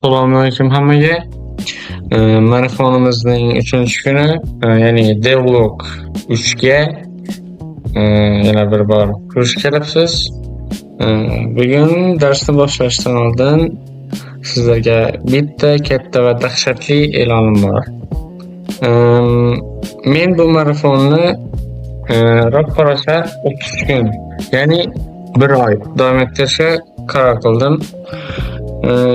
Assalomualaikum hammaga. Marafonimizning 3-kuni, ya'ni Devlog 3 ga yana bir bor xush kelibsiz. Bugun darsni boshlashdan oldin sizlarga bitta katta va dahshatli e'lonim bor. Men bu marafonni rosa 30 kun, ya'ni 1 oy davom ettirishga qaror qildim.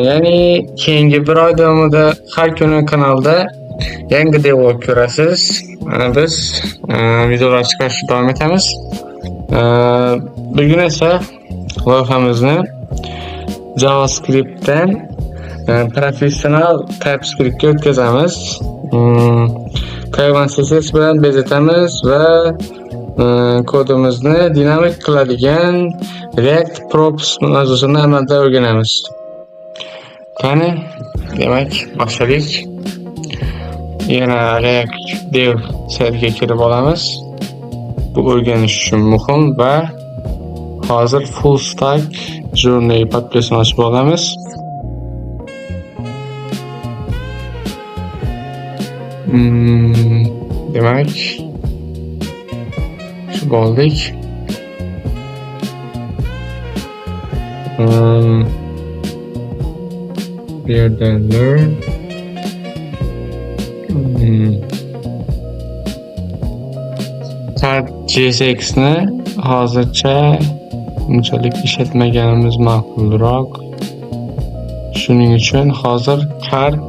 Ya'ni keyingi 1 oy davomida har kuni kanalda yangi devlog ko'rasiz. Biz videolar chiqarishda davom etamiz. Bugun esa loyihamizni JavaScriptdan professional TypeScriptga o'tkazamiz. Python CSS bilan bezatamiz va kodimizni dinamik qiladigan React Props mavzusini amalda o'rganamiz. Qani, demak, boshlaylik. Yana React Dev saytiga kirib olamiz. Bu o'rganish uchun muhim va hozir full stack journey podpesini ochib olamiz. Demak, shu bo'ldik. Bu yerda learn JSX ni hozircha unchalik ishlatmaganimiz ma'qulroq. Shuning uchun hozir card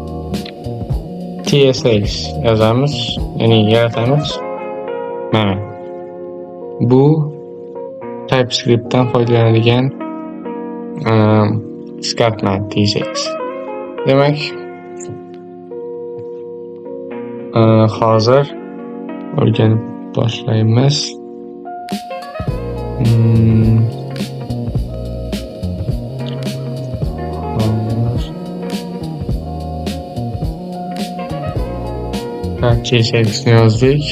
TSX yozamiz, ya'ni yaratamiz. Mana bu TypeScriptdan foydalanadigan Scatman TSX. Demak, hozir o'rganib boshlaymiz. JSX ni yozdik.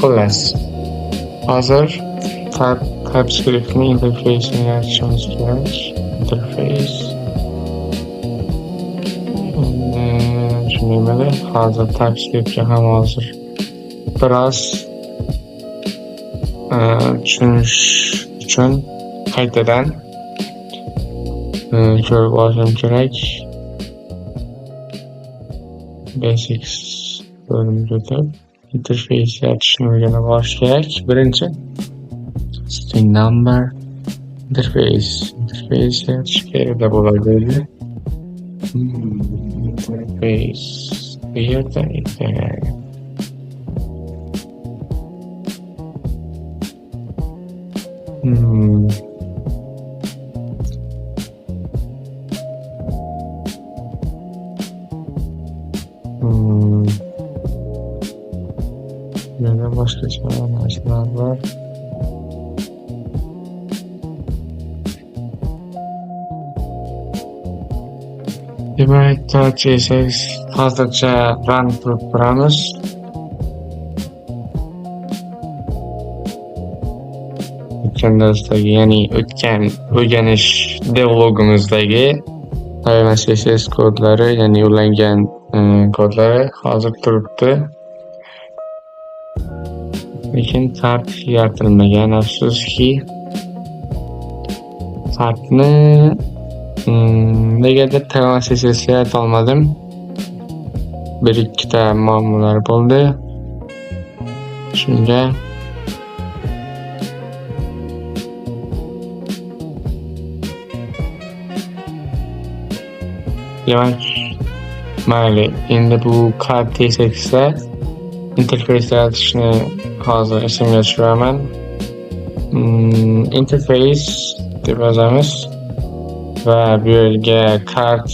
Xullas, hozir TypeScriptning interfeysini yaratishimiz kerak. Interface shunday hozir TypeScriptga ham hozir biroz tushunish uchun qaytadan ko'rib olishim kerak. Basics bölümünde interface yaratishni o'rganib olish kerak. Birinchi string number interface yaratish kerak deb o'ylaydi. Interface bu yerda yana boshqacha narsalar bor. Demak, JSX hozircha run qilib turamiz. O'tgan darsdagi, ya'ni o'tgan o'rganish devlogimizdagi Python CSS kodlari, ya'ni ulangan kodlari hozir turibdi. Lekin kart yaratilmagan. Afsuski, kartni negadir Python CSS yarata olmadim. 1-2 ta muammolar bo'ldi. Shunga demak, mayli, endi bu card TSX'da interface yaratishni hozir esimga tushiraman. Interface deb yozamiz va bu yerga card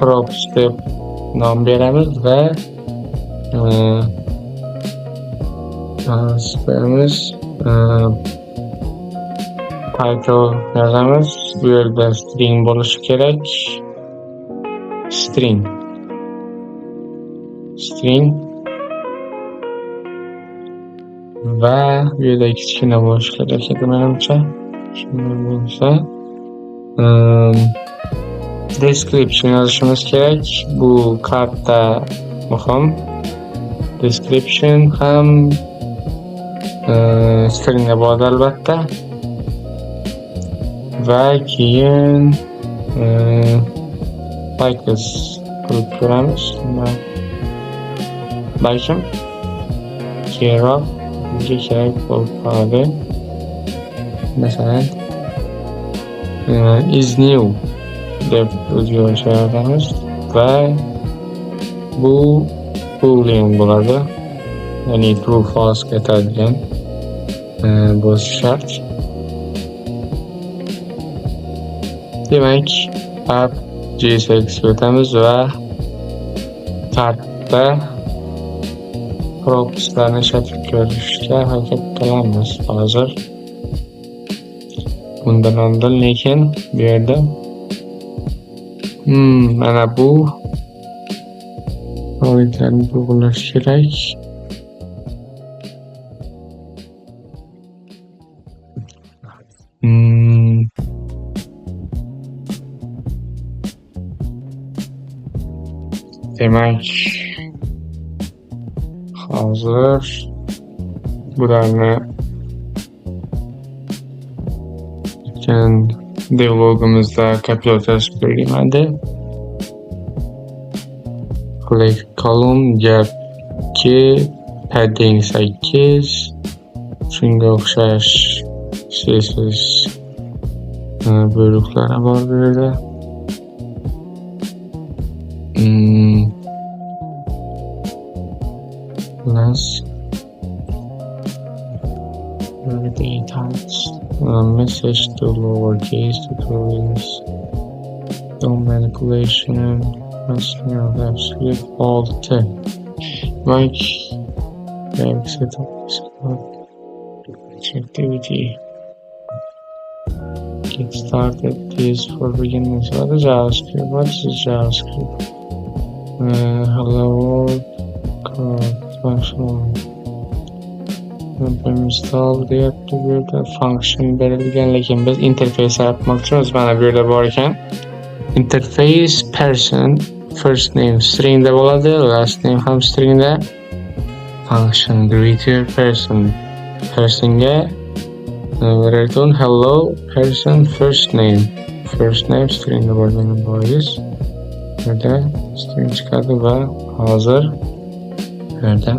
props deb nom beramiz va beramiz title yozamiz. Bu yerda string bo'lishi kerak. String va bu yerda kichkina bo'lishi kerak edi menimcha. Shunday bo'lsa description yozishimiz kerak. Bu karta muhim. Description ham stringga bo'ladi albatta. Va keyin like this qilib ko'ramiz. Balkim keyinroq bizga kerak bo'lib qoladi. Masalan is new deb o'zgartirish yaratamiz va bu boolean bo'ladi. Ya'ni true false ketadigan bo'lishi shart. Demak, app.jsx o'tamiz va tartibda propslarni ishlatib ko'rishga harakat qilamiz hozir. Bundan oldin lekin bu yerda mana bu roliklarni to'g'rilash kerak. Demak, hozir bularni o'tgan devlogimizda kompyuter belgiladi. Click column gapki padding 8 shunga o'xshash CSS buyruqlari bor bu yerda. Plus everything types message to lowercase tutorials, DOM manipulation, wrestling of absolute alt. Like setup activity. Get started. This for beginners. What is JavaScript? Hello world. Function. Install deyapti bu yerda function berilgan, lekin biz interface yaratmoqchimiz. Mana bu yerda bor ekan. Interface person first name stringda bo'ladi, last name ham stringda. Function greeter personga return hello person first name stringda bo'lgani bois burada string chiqadi va hozir burada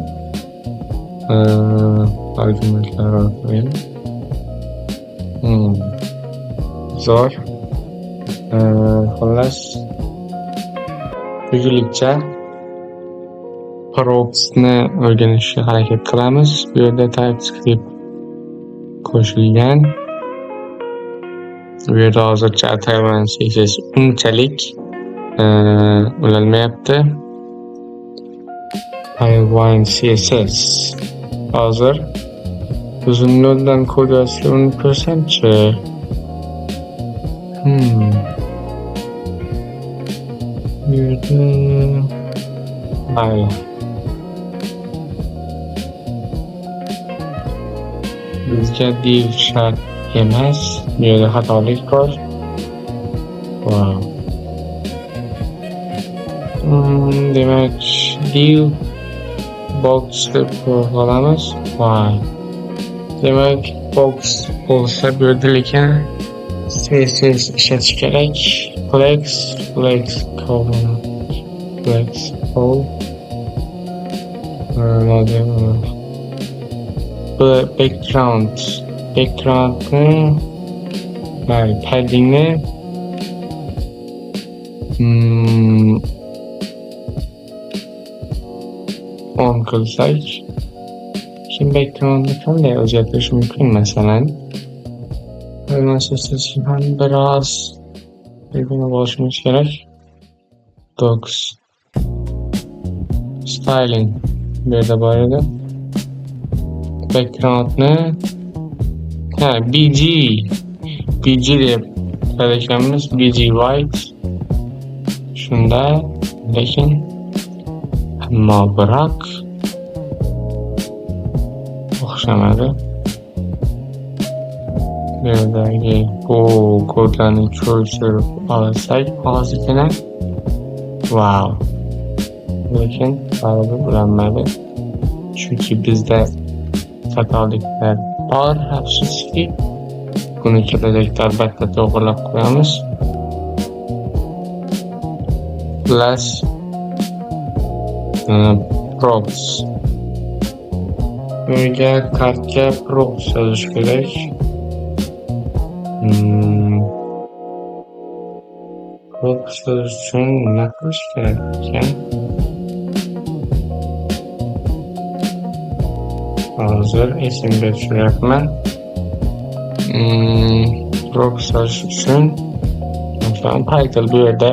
argumentlar qo'ying. Zo'r. Xullas tushlikcha propsni o'rganishga harakat qilamiz. Bu yerda TypeScript qo'shilgan. Bu yerda hozircha Tailwind CSS unchalik ulanmayapti. Tailwind CSS hozir uzun yo'ldan kod yozishga urinib ko'rsamchi. Bu yerda mayli. Bizga div shart emas, bu yerda xatolik bor. Wow. Demak, div box deb qo'yamiz. Wow. Demak, box bo'lsa bu yerda lekin CSS ishlatish kerak. Flex column backgroundni paddingni on qilsak, kim backgroundni qanday o'zgartirish mumkin? Masalan, ham biroz bo'lishimiz kerak. Docs. Styling. Bu yerda bor edi. Backgroundni BG deb ekanmiz. BG white. Shunda lekin ammo biroq o'xshamadi. Bu yerdagi bu kodlarni ko'chirib olsak hozirgina wow. Lekin baribir ulanmadi. Chunki bizda xatoliklar bor, afsuski. Buni kelajakda albatta to'g'rilab qo'yamiz. Plus props. Bunga kartga props yozish kerak. Props yozish uchun nima qilish kerak ekan? Hozir esimga tushiryapman. Props yozish uchun masalan title bu yerda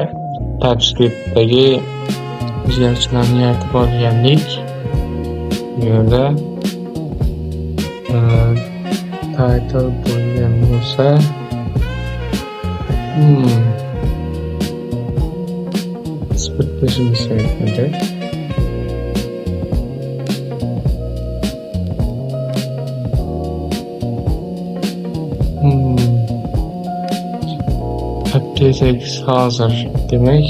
TypeScript'dagi o'zgarishlarni yaratib olgandik. Bu yerda title bo'lgan bo'lsa expectations kerakmidi. Aptx hozir demak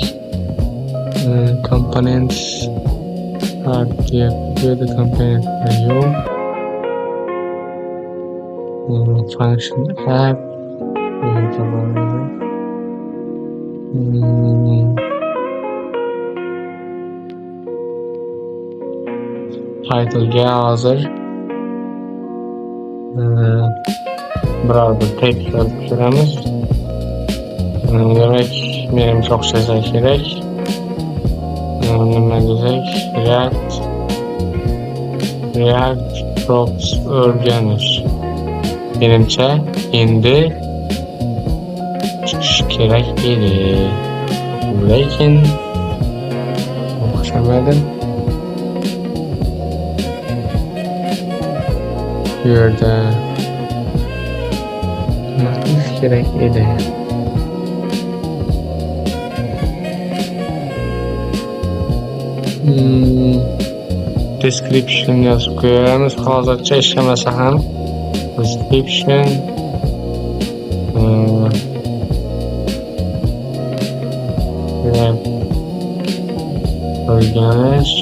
components deyapti. Componentlar yo'q. Function app title'ga hozir biror bir text yozib ko'ramiz. Demak, menimcha o'xshasa kerak. Nima desak? React props o'rganish. Menimcha endi chiqishi kerak edi. Lekin o'xshamadi. Bu yerda nima qilish kerak edi? Description yozib qo'yamiz. Hozircha ishlamasa ham description o'rganish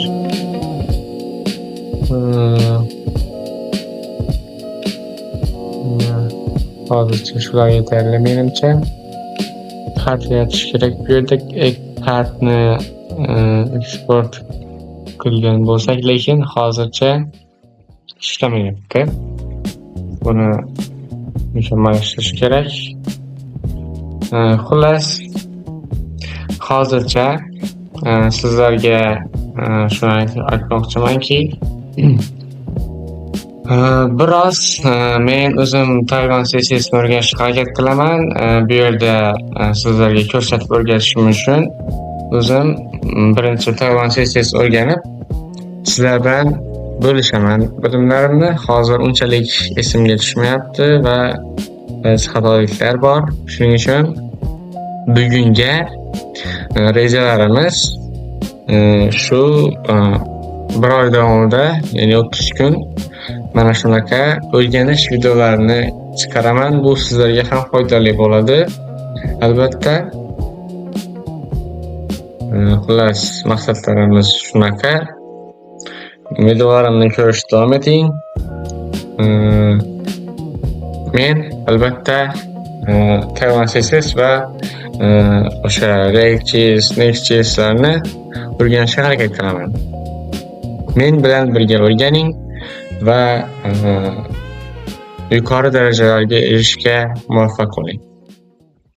hozircha shular yetarli menimcha. Kart yaratish kerak. Bu yerda kartni eksport qilgan bo'lsak, lekin hozircha ishlamayapti. Buni mukammallashtirish kerak. Xullas, hozircha sizlarga shuni aytmoqchimanki, biroz men o'zim Tayvan CSS'ni o'rganishga harakat qilaman. Bu yerda sizlarga ko'rsatib o'rgatishim uchun o'zim birinchi Tayvan CSS o'rganib, sizlar bilan bo'lishaman bilimlarimni. Hozir unchalik esimga tushmayapti va ba'zi xatoliklar bor. Shuning uchun bugunga rejalarimiz shu bir oy davomida, ya'ni 30 kun mana shunaqa o'rganish videolarini chiqaraman. Bu sizlarga ham foydali bo'ladi, albatta. Xullas, maqsadlarimiz shunaqa. Videolarimni ko'rishda davom eting. Men albatta Tayvan CSS va o'sha React.js, Next.js'larni o'rganishga harakat qilaman. Men bilan birga o'rganing va yuqori darajalarga erishishga muvaffaq bo'ling.